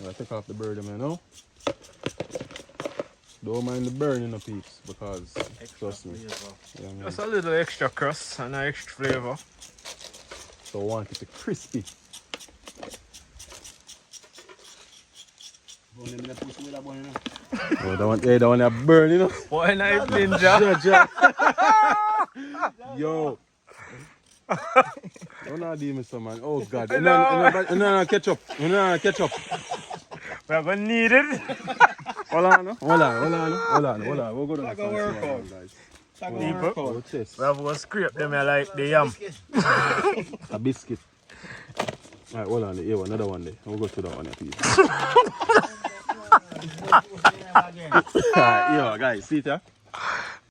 I take off the bird, you know. Don't mind the burning of peeps because trust me. Yeah, Just a little extra crust and an extra flavor. So I want it to crispy. Oh, that one, yeah, that one that burn, you know. Boy, nice ninja. Yo. Don't not deal me some man. Oh God. No, ketchup. No, ketchup. We're gonna need it. Hold on. We'll go down and work out, guys. People, we have to scrape them here like the yam. A biscuit. Alright, hold on. Here, another one there. We'll go to that one there, please. Alright, yo, guys, see it, yeah?